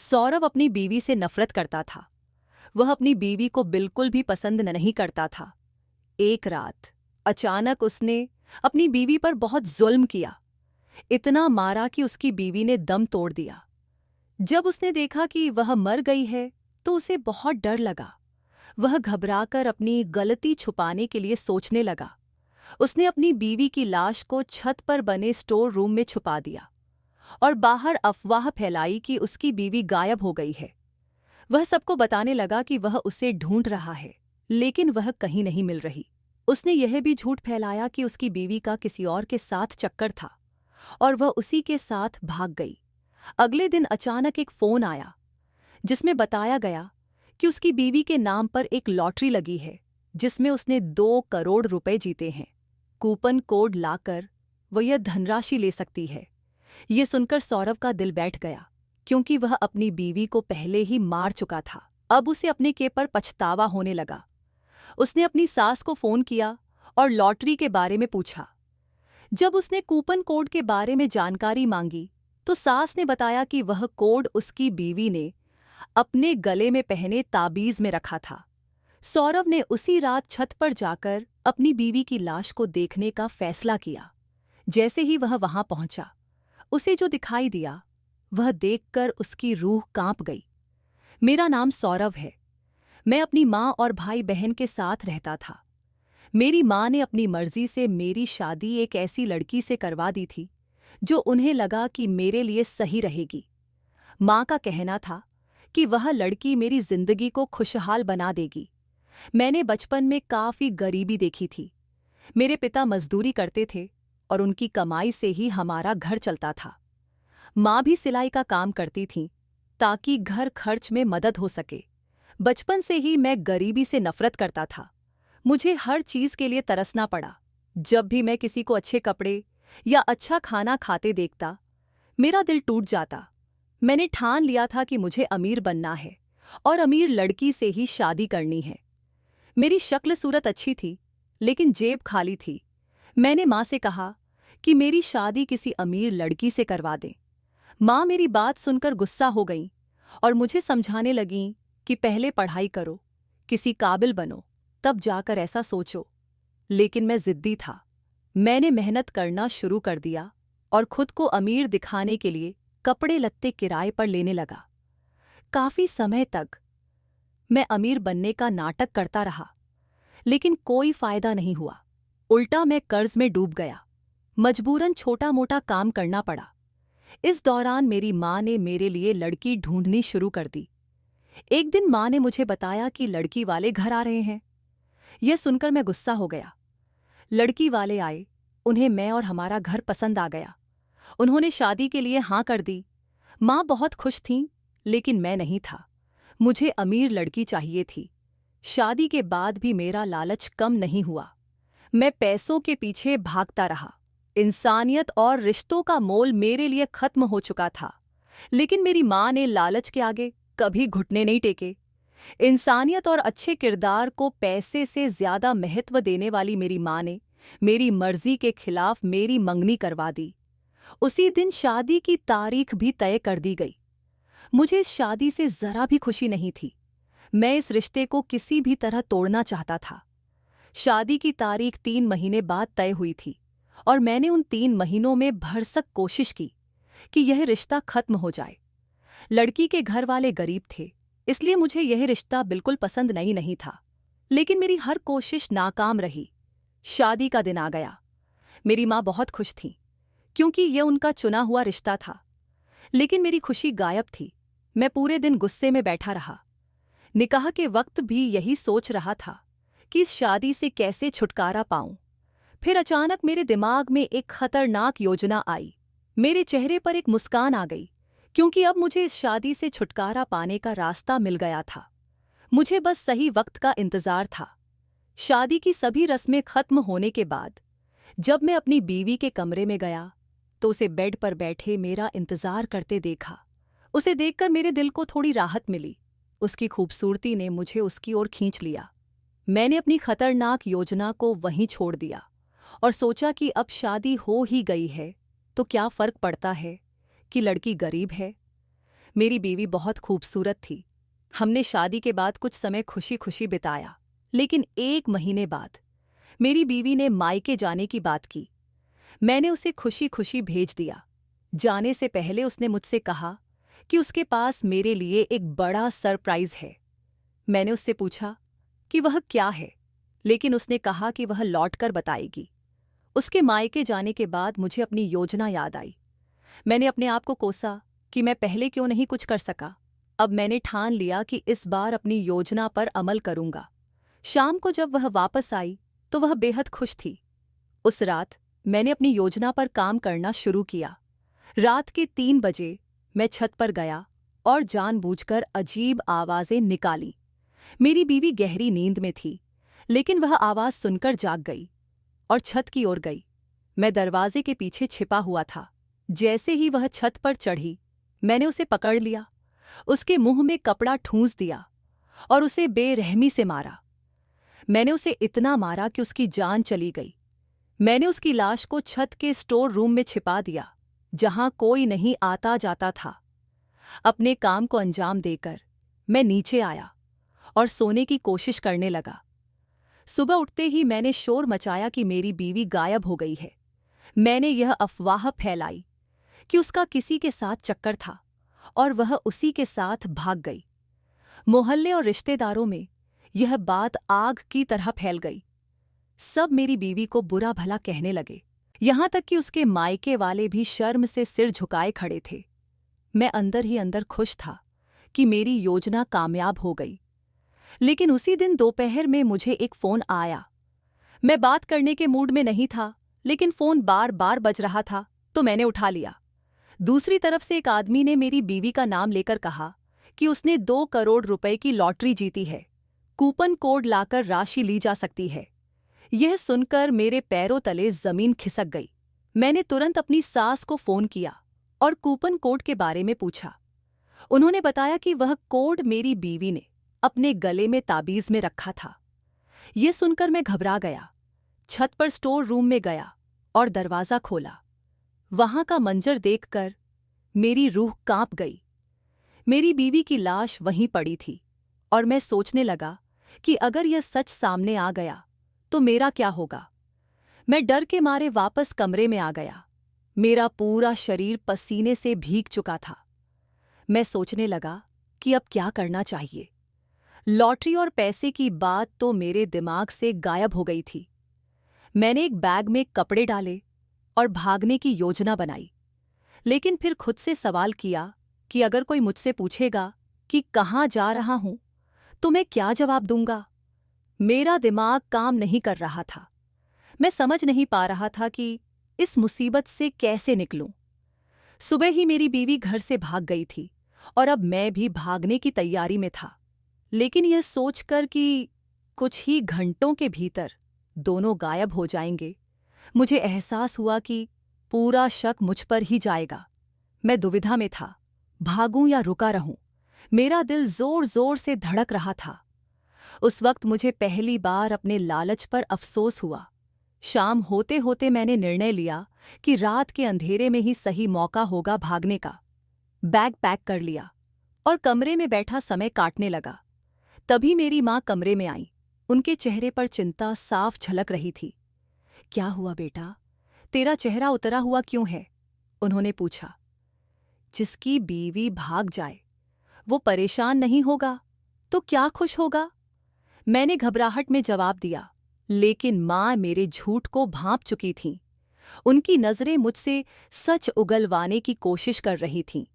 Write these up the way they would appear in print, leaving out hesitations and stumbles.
सौरव अपनी बीवी से नफरत करता था। वह अपनी बीवी को बिल्कुल भी पसंद नहीं करता था। एक रात अचानक उसने अपनी बीवी पर बहुत जुल्म किया। इतना मारा कि उसकी बीवी ने दम तोड़ दिया। जब उसने देखा कि वह मर गई है तो उसे बहुत डर लगा। वह घबराकर अपनी गलती छुपाने के लिए सोचने लगा। उसने अपनी बीवी की लाश को छत पर बने स्टोर रूम में छुपा दिया और बाहर अफवाह फैलाई कि उसकी बीवी गायब हो गई है। वह सबको बताने लगा कि वह उसे ढूंढ रहा है, लेकिन वह कहीं नहीं मिल रही। उसने यह भी झूठ फैलाया कि उसकी बीवी का किसी और के साथ चक्कर था और वह उसी के साथ भाग गई। अगले दिन अचानक एक फोन आया जिसमें बताया गया कि उसकी बीवी के नाम पर एक लॉटरी लगी है जिसमें उसने 2 करोड़ रुपए जीते हैं। कूपन कोड लाकर वह यह धनराशि ले सकती है। ये सुनकर सौरव का दिल बैठ गया, क्योंकि वह अपनी बीवी को पहले ही मार चुका था। अब उसे अपने के पर पछतावा होने लगा। उसने अपनी सास को फोन किया और लॉटरी के बारे में पूछा। जब उसने कूपन कोड के बारे में जानकारी मांगी तो सास ने बताया कि वह कोड उसकी बीवी ने अपने गले में पहने ताबीज में रखा था। सौरव ने उसी रात छत पर जाकर अपनी बीवी की लाश को देखने का फैसला किया। जैसे ही वह वहां पहुंचा, उसे जो दिखाई दिया वह देखकर उसकी रूह कांप गई। मेरा नाम सौरव है। मैं अपनी माँ और भाई बहन के साथ रहता था। मेरी माँ ने अपनी मर्जी से मेरी शादी एक ऐसी लड़की से करवा दी थी जो उन्हें लगा कि मेरे लिए सही रहेगी। माँ का कहना था कि वह लड़की मेरी जिंदगी को खुशहाल बना देगी। मैंने बचपन में काफी गरीबी देखी थी। मेरे पिता मजदूरी करते थे और उनकी कमाई से ही हमारा घर चलता था। माँ भी सिलाई का काम करती थीं ताकि घर खर्च में मदद हो सके। बचपन से ही मैं गरीबी से नफरत करता था। मुझे हर चीज के लिए तरसना पड़ा। जब भी मैं किसी को अच्छे कपड़े या अच्छा खाना खाते देखता, मेरा दिल टूट जाता। मैंने ठान लिया था कि मुझे अमीर बनना है और अमीर लड़की से ही शादी करनी है। मेरी शक्ल सूरत अच्छी थी, लेकिन जेब खाली थी। मैंने माँ से कहा कि मेरी शादी किसी अमीर लड़की से करवा दें। माँ मेरी बात सुनकर गुस्सा हो गईं और मुझे समझाने लगीं कि पहले पढ़ाई करो, किसी काबिल बनो, तब जाकर ऐसा सोचो। लेकिन मैं जिद्दी था। मैंने मेहनत करना शुरू कर दिया और खुद को अमीर दिखाने के लिए कपड़े लत्ते किराए पर लेने लगा। काफी समय तक मैं अमीर बनने का नाटक करता रहा, लेकिन कोई फायदा नहीं हुआ। उल्टा मैं कर्ज में डूब गया। मजबूरन छोटा मोटा काम करना पड़ा। इस दौरान मेरी माँ ने मेरे लिए लड़की ढूंढनी शुरू कर दी। एक दिन माँ ने मुझे बताया कि लड़की वाले घर आ रहे हैं। यह सुनकर मैं गुस्सा हो गया। लड़की वाले आए, उन्हें मैं और हमारा घर पसंद आ गया। उन्होंने शादी के लिए हाँ कर दी। माँ बहुत खुश थीं, लेकिन मैं नहीं था। मुझे अमीर लड़की चाहिए थी। शादी के बाद भी मेरा लालच कम नहीं हुआ। मैं पैसों के पीछे भागता रहा। इंसानियत और रिश्तों का मोल मेरे लिए खत्म हो चुका था। लेकिन मेरी माँ ने लालच के आगे कभी घुटने नहीं टेके। इंसानियत और अच्छे किरदार को पैसे से ज्यादा महत्व देने वाली मेरी माँ ने मेरी मर्जी के खिलाफ मेरी मंगनी करवा दी। उसी दिन शादी की तारीख भी तय कर दी गई। मुझे इस शादी से जरा भी खुशी नहीं थी। मैं इस रिश्ते को किसी भी तरह तोड़ना चाहता था। शादी की तारीख 3 महीने बाद तय हुई थी और मैंने उन 3 महीनों में भरसक कोशिश की कि यह रिश्ता खत्म हो जाए। लड़की के घर वाले गरीब थे, इसलिए मुझे यह रिश्ता बिल्कुल पसंद नहीं था। लेकिन मेरी हर कोशिश नाकाम रही। शादी का दिन आ गया। मेरी माँ बहुत खुश थी, क्योंकि यह उनका चुना हुआ रिश्ता था। लेकिन मेरी खुशी गायब थी। मैं पूरे दिन गुस्से में बैठा रहा। निकाह के वक्त भी यही सोच रहा था कि इस शादी से कैसे छुटकारा पाऊं। फिर अचानक मेरे दिमाग में एक खतरनाक योजना आई। मेरे चेहरे पर एक मुस्कान आ गई, क्योंकि अब मुझे इस शादी से छुटकारा पाने का रास्ता मिल गया था। मुझे बस सही वक्त का इंतजार था। शादी की सभी रस्में खत्म होने के बाद जब मैं अपनी बीवी के कमरे में गया तो उसे बेड पर बैठे मेरा इंतजार करते देखा। उसे देखकर मेरे दिल को थोड़ी राहत मिली। उसकी खूबसूरती ने मुझे उसकी ओर खींच लिया। मैंने अपनी खतरनाक योजना को वहीं छोड़ दिया और सोचा कि अब शादी हो ही गई है तो क्या फर्क पड़ता है कि लड़की गरीब है। मेरी बीवी बहुत खूबसूरत थी। हमने शादी के बाद कुछ समय खुशी खुशी बिताया, लेकिन 1 महीने बाद मेरी बीवी ने मायके जाने की बात की। मैंने उसे खुशी खुशी भेज दिया। जाने से पहले उसने मुझसे कहा कि उसके पास मेरे लिए एक बड़ा सरप्राइज है। मैंने उससे पूछा कि वह क्या है, लेकिन उसने कहा कि वह लौटकर बताएगी। उसके मायके जाने के बाद मुझे अपनी योजना याद आई। मैंने अपने आप को कोसा कि मैं पहले क्यों नहीं कुछ कर सका। अब मैंने ठान लिया कि इस बार अपनी योजना पर अमल करूंगा। शाम को जब वह वापस आई तो वह बेहद खुश थी। उस रात मैंने अपनी योजना पर काम करना शुरू किया। रात के 3 बजे मैं छत पर गया और जानबूझकर अजीब आवाजें निकाली। मेरी बीवी गहरी नींद में थी, लेकिन वह आवाज सुनकर जाग गई और छत की ओर गई। मैं दरवाजे के पीछे छिपा हुआ था। जैसे ही वह छत पर चढ़ी, मैंने उसे पकड़ लिया, उसके मुंह में कपड़ा ठूंस दिया और उसे बेरहमी से मारा। मैंने उसे इतना मारा कि उसकी जान चली गई। मैंने उसकी लाश को छत के स्टोर रूम में छिपा दिया, जहां कोई नहीं आता जाता था। अपने काम को अंजाम देकर मैं नीचे आया और सोने की कोशिश करने लगा। सुबह उठते ही मैंने शोर मचाया कि मेरी बीवी गायब हो गई है। मैंने यह अफवाह फैलाई कि उसका किसी के साथ चक्कर था और वह उसी के साथ भाग गई। मोहल्ले और रिश्तेदारों में यह बात आग की तरह फैल गई। सब मेरी बीवी को बुरा भला कहने लगे, यहां तक कि उसके मायके वाले भी शर्म से सिर झुकाए खड़े थे। मैं अंदर ही अंदर खुश था कि मेरी योजना कामयाब हो गई। लेकिन उसी दिन दोपहर में मुझे एक फोन आया। मैं बात करने के मूड में नहीं था, लेकिन फोन बार बार बज रहा था तो मैंने उठा लिया। दूसरी तरफ से एक आदमी ने मेरी बीवी का नाम लेकर कहा कि उसने 2 करोड़ रुपए की लॉटरी जीती है। कूपन कोड लाकर राशि ली जा सकती है। यह सुनकर मेरे पैरों तले जमीन खिसक गई। मैंने तुरंत अपनी सास को फोन किया और कूपन कोड के बारे में पूछा। उन्होंने बताया कि वह कोड मेरी बीवी ने अपने गले में ताबीज में रखा था। यह सुनकर मैं घबरा गया। छत पर स्टोर रूम में गया और दरवाजा खोला। वहां का मंजर देखकर मेरी रूह कांप गई। मेरी बीवी की लाश वहीं पड़ी थी और मैं सोचने लगा कि अगर यह सच सामने आ गया तो मेरा क्या होगा। मैं डर के मारे वापस कमरे में आ गया। मेरा पूरा शरीर पसीने से भीग चुका था। मैं सोचने लगा कि अब क्या करना चाहिए। लॉटरी और पैसे की बात तो मेरे दिमाग से गायब हो गई थी। मैंने एक बैग में कपड़े डाले और भागने की योजना बनाई, लेकिन फिर खुद से सवाल किया कि अगर कोई मुझसे पूछेगा कि कहाँ जा रहा हूं तो मैं क्या जवाब दूंगा। मेरा दिमाग काम नहीं कर रहा था। मैं समझ नहीं पा रहा था कि इस मुसीबत से कैसे निकलूं। सुबह ही मेरी बीवी घर से भाग गई थी और अब मैं भी भागने की तैयारी में था। लेकिन यह सोचकर कि कुछ ही घंटों के भीतर दोनों गायब हो जाएंगे, मुझे एहसास हुआ कि पूरा शक मुझ पर ही जाएगा। मैं दुविधा में था, भागूं या रुका रहूं। मेरा दिल जोर जोर से धड़क रहा था। उस वक्त मुझे पहली बार अपने लालच पर अफसोस हुआ। शाम होते होते मैंने निर्णय लिया कि रात के अंधेरे में ही सही मौका होगा भागने का। बैग पैक कर लिया और कमरे में बैठा समय काटने लगा। तभी मेरी माँ कमरे में आई। उनके चेहरे पर चिंता साफ झलक रही थी। क्या हुआ बेटा, तेरा चेहरा उतरा हुआ क्यों है? उन्होंने पूछा। जिसकी बीवी भाग जाए वो परेशान नहीं होगा तो क्या खुश होगा? मैंने घबराहट में जवाब दिया, लेकिन माँ मेरे झूठ को भांप चुकी थीं। उनकी नजरें मुझसे सच उगलवाने की कोशिश कर रही थीं।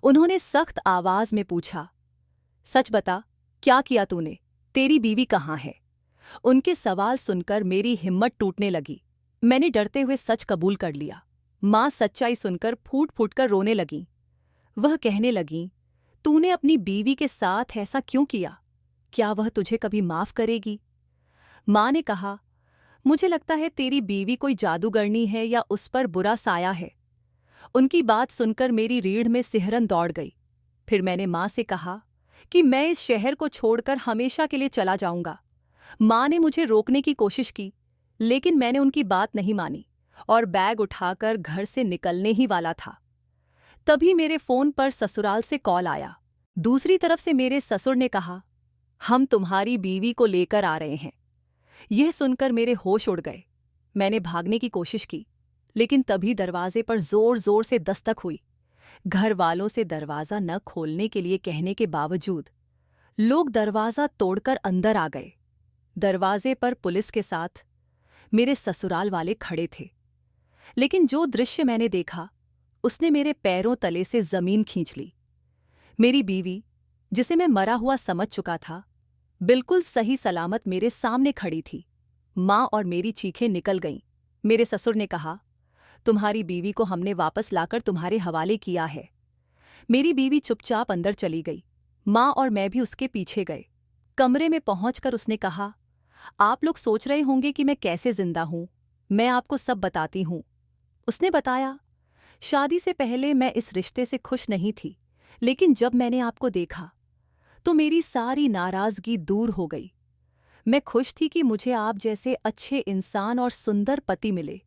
उन्होंने सख्त आवाज में पूछा, सच बता, क्या किया तूने? तेरी बीवी कहाँ है? उनके सवाल सुनकर मेरी हिम्मत टूटने लगी। मैंने डरते हुए सच कबूल कर लिया। माँ सच्चाई सुनकर फूट फूट कर रोने लगीं। वह कहने लगीं, तूने अपनी बीवी के साथ ऐसा क्यों किया? क्या वह तुझे कभी माफ करेगी? माँ ने कहा, मुझे लगता है तेरी बीवी कोई जादूगरनी है या उस पर बुरा साया है। उनकी बात सुनकर मेरी रीढ़ में सिहरन दौड़ गई। फिर मैंने माँ से कहा कि मैं इस शहर को छोड़कर हमेशा के लिए चला जाऊंगा। माँ ने मुझे रोकने की कोशिश की, लेकिन मैंने उनकी बात नहीं मानी और बैग उठाकर घर से निकलने ही वाला था। तभी मेरे फोन पर ससुराल से कॉल आया। दूसरी तरफ से मेरे ससुर ने कहा, हम तुम्हारी बीवी को लेकर आ रहे हैं। यह सुनकर मेरे होश उड़ गए। मैंने भागने की कोशिश की, लेकिन तभी दरवाजे पर जोर जोर से दस्तक हुई। घर वालों से दरवाज़ा न खोलने के लिए कहने के बावजूद लोग दरवाज़ा तोड़कर अंदर आ गए। दरवाजे पर पुलिस के साथ मेरे ससुराल वाले खड़े थे। लेकिन जो दृश्य मैंने देखा, उसने मेरे पैरों तले से जमीन खींच ली। मेरी बीवी, जिसे मैं मरा हुआ समझ चुका था, बिल्कुल सही सलामत मेरे सामने खड़ी थी। माँ और मेरी चीखें निकल गईं। मेरे ससुर ने कहा, तुम्हारी बीवी को हमने वापस लाकर तुम्हारे हवाले किया है। मेरी बीवी चुपचाप अंदर चली गई। माँ और मैं भी उसके पीछे गए। कमरे में पहुंचकर उसने कहा, आप लोग सोच रहे होंगे कि मैं कैसे जिंदा हूं। मैं आपको सब बताती हूं। उसने बताया, शादी से पहले मैं इस रिश्ते से खुश नहीं थी, लेकिन जब मैंने आपको देखा तो मेरी सारी नाराजगी दूर हो गई। मैं खुश थी कि मुझे आप जैसे अच्छे इंसान और सुंदर पति मिले।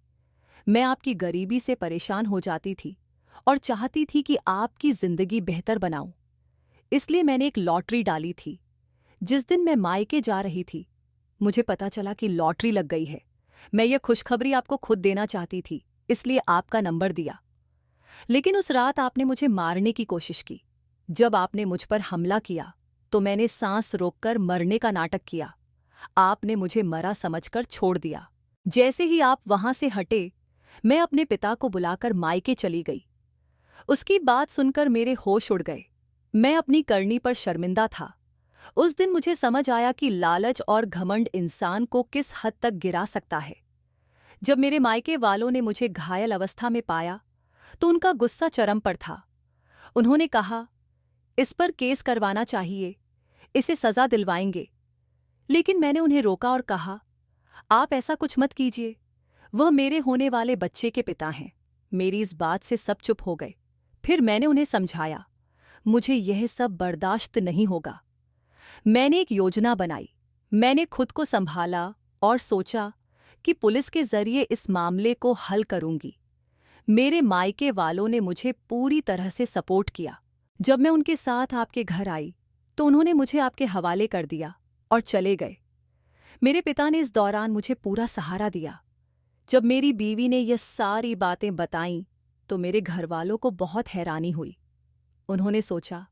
मैं आपकी गरीबी से परेशान हो जाती थी और चाहती थी कि आपकी जिंदगी बेहतर बनाऊं। इसलिए मैंने एक लॉटरी डाली थी। जिस दिन मैं मायके जा रही थी, मुझे पता चला कि लॉटरी लग गई है। मैं यह खुशखबरी आपको खुद देना चाहती थी, इसलिए आपका नंबर दिया। लेकिन उस रात आपने मुझे मारने की कोशिश की। जब आपने मुझ पर हमला किया तो मैंने सांस रोककर मरने का नाटक किया। आपने मुझे मरा समझकर छोड़ दिया। जैसे ही आप वहां से हटे, मैं अपने पिता को बुलाकर मायके चली गई। उसकी बात सुनकर मेरे होश उड़ गए। मैं अपनी करनी पर शर्मिंदा था। उस दिन मुझे समझ आया कि लालच और घमंड इंसान को किस हद तक गिरा सकता है। जब मेरे मायके वालों ने मुझे घायल अवस्था में पाया तो उनका गुस्सा चरम पर था। उन्होंने कहा, इस पर केस करवाना चाहिए, इसे सजा दिलवाएंगे। लेकिन मैंने उन्हें रोका और कहा, आप ऐसा कुछ मत कीजिए। वह मेरे होने वाले बच्चे के पिता हैं। मेरी इस बात से सब चुप हो गए। फिर मैंने उन्हें समझाया, मुझे यह सब बर्दाश्त नहीं होगा। मैंने एक योजना बनाई। मैंने खुद को संभाला और सोचा कि पुलिस के जरिए इस मामले को हल करूंगी। मेरे मायके वालों ने मुझे पूरी तरह से सपोर्ट किया। जब मैं उनके साथ आपके घर आई तो उन्होंने मुझे आपके हवाले कर दिया और चले गए। मेरे पिता ने इस दौरान मुझे पूरा सहारा दिया। जब मेरी बीवी ने ये सारी बातें बताईं तो मेरे घरवालों को बहुत हैरानी हुई। उन्होंने सोचा,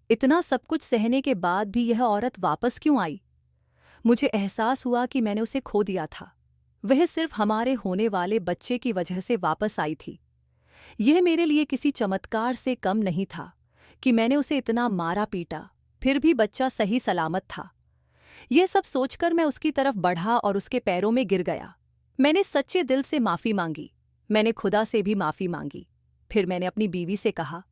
इतना सब कुछ सहने के बाद भी यह औरत वापस क्यों आई? मुझे एहसास हुआ कि मैंने उसे खो दिया था। वह सिर्फ हमारे होने वाले बच्चे की वजह से वापस आई थी। यह मेरे लिए किसी चमत्कार से कम नहीं था कि मैंने उसे इतना मारा पीटा, फिर भी बच्चा सही सलामत था। यह सब सोचकर मैं उसकी तरफ बढ़ा और उसके पैरों में गिर गया। मैंने सच्चे दिल से माफ़ी मांगी। मैंने खुदा से भी माफ़ी मांगी। फिर मैंने अपनी बीवी से कहा,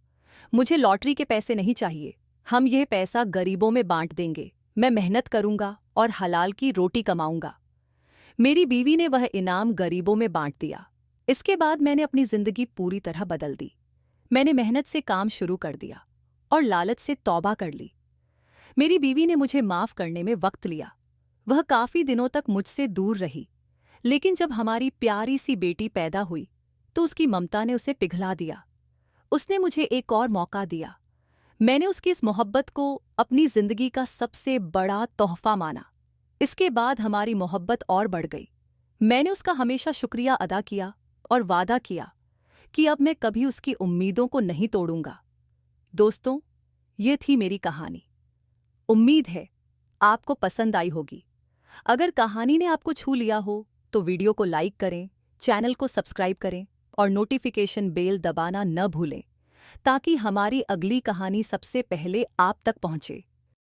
मुझे लॉटरी के पैसे नहीं चाहिए। हम यह पैसा गरीबों में बांट देंगे। मैं मेहनत करूंगा और हलाल की रोटी कमाऊंगा। मेरी बीवी ने वह इनाम गरीबों में बांट दिया। इसके बाद मैंने अपनी जिंदगी पूरी तरह बदल दी। मैंने मेहनत से काम शुरू कर दिया और लालच से तौबा कर ली। मेरी बीवी ने मुझे माफ़ करने में वक्त लिया। वह काफ़ी दिनों तक मुझसे दूर रही, लेकिन जब हमारी प्यारी सी बेटी पैदा हुई तो उसकी ममता ने उसे पिघला दिया। उसने मुझे एक और मौका दिया। मैंने उसकी इस मोहब्बत को अपनी जिंदगी का सबसे बड़ा तोहफा माना। इसके बाद हमारी मोहब्बत और बढ़ गई। मैंने उसका हमेशा शुक्रिया अदा किया और वादा किया कि अब मैं कभी उसकी उम्मीदों को नहीं तोड़ूंगा। दोस्तों, ये थी मेरी कहानी। उम्मीद है आपको पसंद आई होगी। अगर कहानी ने आपको छू लिया हो तो वीडियो को लाइक करें, चैनल को सब्सक्राइब करें और नोटिफिकेशन बेल दबाना न भूलें, ताकि हमारी अगली कहानी सबसे पहले आप तक पहुंचे।